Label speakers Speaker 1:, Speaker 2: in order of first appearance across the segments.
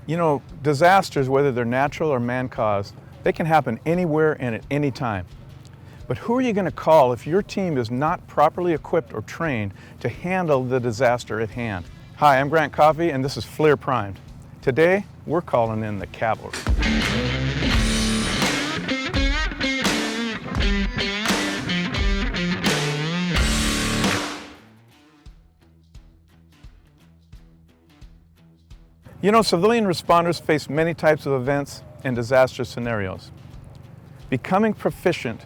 Speaker 1: You know, disasters, whether they're natural or man-caused, they can happen anywhere and at any time. But who are you going to call if your team is not properly equipped or trained to handle the disaster at hand? Hi, I'm Grant Coffey, and this is FLIR Primed. Today, we're calling in the cavalry. You know, civilian responders face many types of events and disaster scenarios. Becoming proficient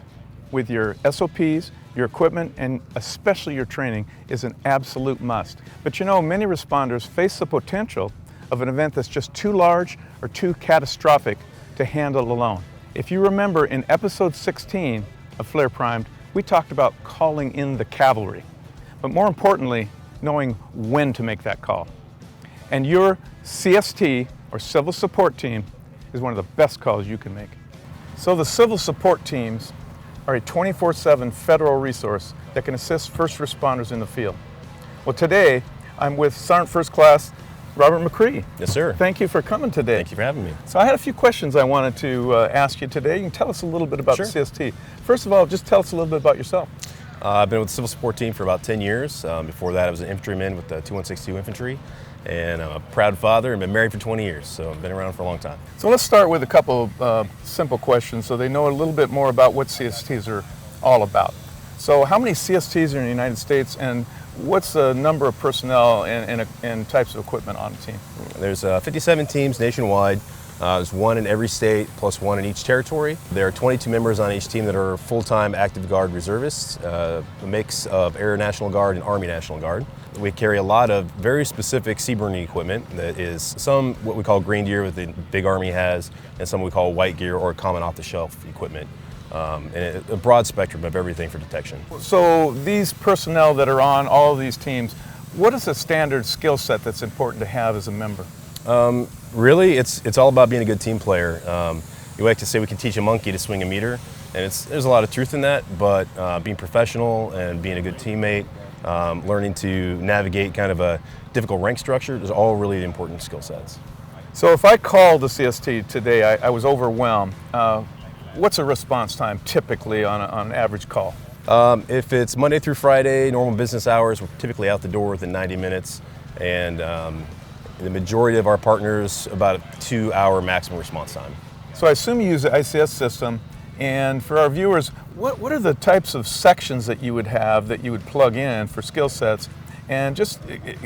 Speaker 1: with your SOPs, your equipment, and especially your training is an absolute must. But you know, many responders face the potential of an event that's just too large or too catastrophic to handle alone. If you remember in episode 16 of FLIR Primed, we talked about calling in the cavalry, but more importantly, knowing when to make that call. And your CST, or Civil Support Team, is one of the best calls you can make. So the Civil Support Teams are a 24/7 federal resource that can assist first responders in the field. Well, today, I'm with Sergeant First Class Robert McCree.
Speaker 2: Yes, sir.
Speaker 1: Thank you for coming today.
Speaker 2: Thank you for having me.
Speaker 1: So I had a few questions I wanted to ask you today. You can tell us a little bit about
Speaker 2: Sure.
Speaker 1: the CST. First of all, just tell us a little bit about yourself.
Speaker 2: I've been with the Civil Support Team for about 10 years. Before that, I was an infantryman with the 2162 Infantry, and I'm a proud father and been married for 20 years, so I've been around for a long time.
Speaker 1: So let's start with a couple of simple questions so they know a little bit more about what CSTs are all about. So how many CSTs are in the United States, and what's the number of personnel and types of equipment on the team?
Speaker 2: There's 57 teams nationwide. There's one in every state, plus one in each territory. There are 22 members on each team that are full-time active Guard reservists, a mix of Air National Guard and Army National Guard. We carry a lot of very specific CBRNE equipment that is some what we call green gear that the big Army has, and some we call white gear or common off-the-shelf equipment. And a broad spectrum of everything for detection.
Speaker 1: So these personnel that are on all of these teams, what is the standard skill set that's important to have as a member?
Speaker 2: Really, it's all about being a good team player. You like to say we can teach a monkey to swing a meter, and there's a lot of truth in that, but being professional and being a good teammate, learning to navigate kind of a difficult rank structure is all really important skill sets.
Speaker 1: So if I called the CST today, I was overwhelmed. What's a response time typically on an average call?
Speaker 2: If it's Monday through Friday, normal business hours, we're typically out the door within 90 minutes, and the majority of our partners, about a 2-hour maximum response time.
Speaker 1: So I assume you use the ICS system, and for our viewers, what are the types of sections that you would have that you would plug in for skill sets? And just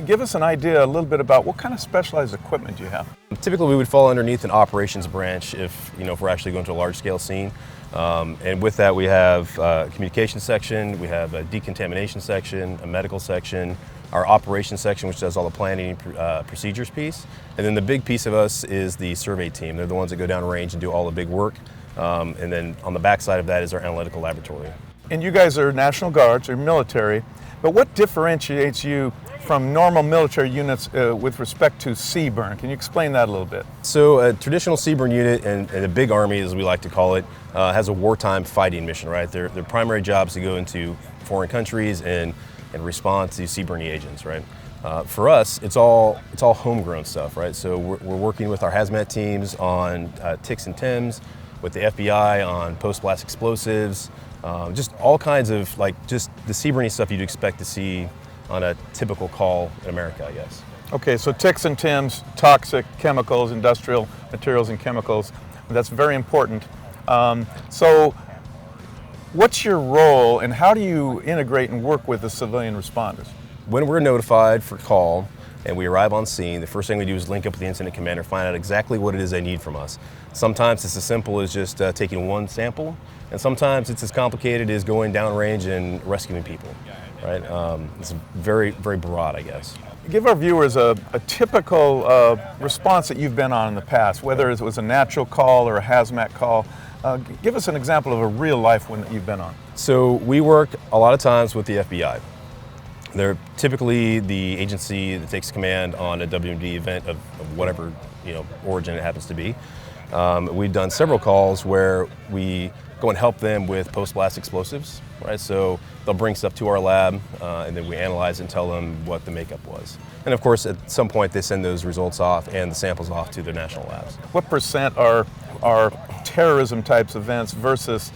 Speaker 1: give us an idea a little bit about what kind of specialized equipment you have.
Speaker 2: Typically we would fall underneath an operations branch if we're actually going to a large scale scene. And with that we have a communication section, we have a decontamination section, a medical section, our operations section, which does all the planning procedures piece. And then the big piece of us is the survey team. They're the ones that go down range and do all the big work. And then on the back side of that is our analytical laboratory.
Speaker 1: And you guys are National Guards or military, but what differentiates you from normal military units with respect to CBRN? Can you explain that a little bit?
Speaker 2: So a traditional CBRN unit, and a big Army as we like to call it, has a wartime fighting mission, right? Their primary job is to go into foreign countries and respond to CBRNE agents, right? For us, it's all homegrown stuff, right? So we're working with our hazmat teams on TICs and TIMs, with the FBI on post-blast explosives, just all kinds of just the CBRNE stuff you'd expect to see on a typical call in America, I guess.
Speaker 1: Okay, so TICs and TIMs, toxic chemicals, industrial materials and chemicals, that's very important. So what's your role and how do you integrate and work with the civilian responders?
Speaker 2: When we're notified for call and we arrive on scene, the first thing we do is link up with the incident commander, find out exactly what it is they need from us. Sometimes it's as simple as just taking one sample, and sometimes it's as complicated as going downrange and rescuing people, right? It's very, very broad, I guess.
Speaker 1: Give our viewers a typical response that you've been on in the past, whether it was a natural call or a hazmat call. Give us an example of a real life one that you've been on.
Speaker 2: So we work a lot of times with the FBI. They're typically the agency that takes command on a WMD event of whatever origin it happens to be. We've done several calls where we go and help them with post-blast explosives, right? So they'll bring stuff to our lab, and then we analyze and tell them what the makeup was. And of course, at some point, they send those results off and the samples off to their national labs.
Speaker 1: What percent are terrorism types events versus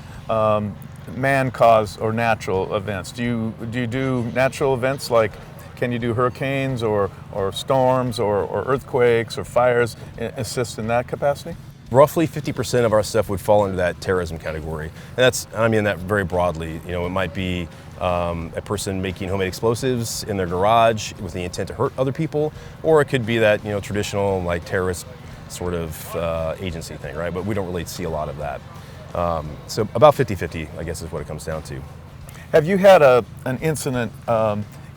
Speaker 1: man-caused or natural events? Do you do natural events like, can you do hurricanes or storms or earthquakes or fires, assist in that capacity?
Speaker 2: Roughly 50% of our stuff would fall into that terrorism category. And I mean that very broadly. It might be a person making homemade explosives in their garage with the intent to hurt other people, or it could be that, traditional like terrorist sort of agency thing, right? But we don't really see a lot of that. So about 50-50, I guess, is what it comes down to.
Speaker 1: Have you had an incident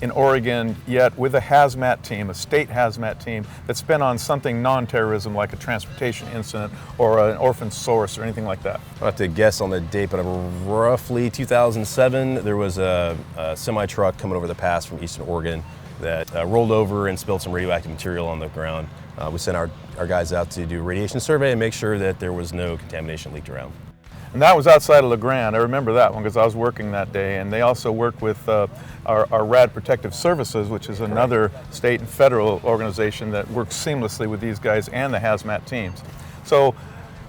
Speaker 1: in Oregon yet with a hazmat team, a state hazmat team, that's been on something non-terrorism like a transportation incident or an orphan source or anything like that?
Speaker 2: I'll have to guess on the date, but roughly 2007, there was a semi-truck coming over the pass from eastern Oregon that rolled over and spilled some radioactive material on the ground. We sent our guys out to do a radiation survey and make sure that there was no contamination leaked around.
Speaker 1: And that was outside of La Grande. I remember that one because I was working that day. And they also work with our RAD Protective Services, which is another state and federal organization that works seamlessly with these guys and the hazmat teams. So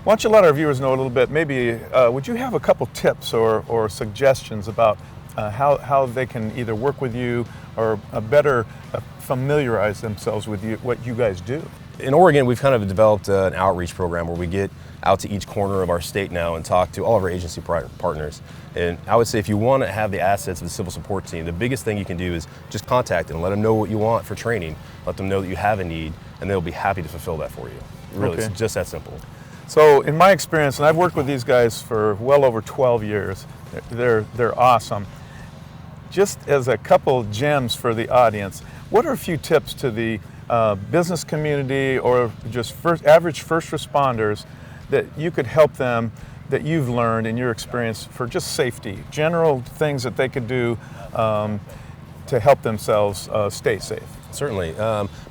Speaker 1: why don't you let our viewers know a little bit, maybe would you have a couple tips or suggestions about how they can either work with you or better familiarize themselves with what you guys do?
Speaker 2: In Oregon, we've kind of developed an outreach program where we get out to each corner of our state now and talk to all of our agency partners. And I would say if you want to have the assets of the civil support team, the biggest thing you can do is just contact them, let them know what you want for training, let them know that you have a need, and they'll be happy to fulfill that for you. Really,
Speaker 1: Okay.
Speaker 2: It's just that simple.
Speaker 1: So in my experience, and I've worked with these guys for well over 12 years, they're awesome. Just as a couple gems for the audience, what are a few tips to the business community or just average first responders that you could help them, that you've learned in your experience for just safety, general things that they could do to help themselves stay safe?
Speaker 2: Certainly.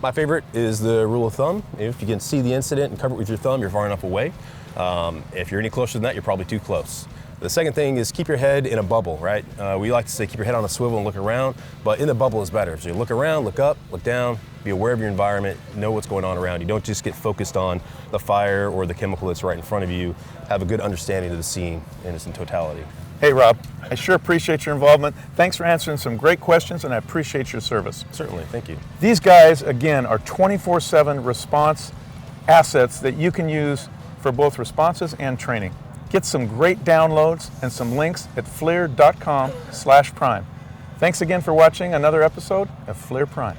Speaker 2: My favorite is the rule of thumb. If you can see the incident and cover it with your thumb, you're far enough away. If you're any closer than that, you're probably too close. The second thing is keep your head in a bubble, right? We like to say keep your head on a swivel and look around, but in the bubble is better. So you look around, look up, look down, be aware of your environment, know what's going on around you. Don't just get focused on the fire or the chemical that's right in front of you. Have a good understanding of the scene in its totality.
Speaker 1: Hey Rob, I sure appreciate your involvement. Thanks for answering some great questions, and I appreciate your service.
Speaker 2: Certainly, thank you.
Speaker 1: These guys, again, are 24/7 response assets that you can use for both responses and training. Get some great downloads and some links at FLIR.com/Prime. Thanks again for watching another episode of FLIR Prime.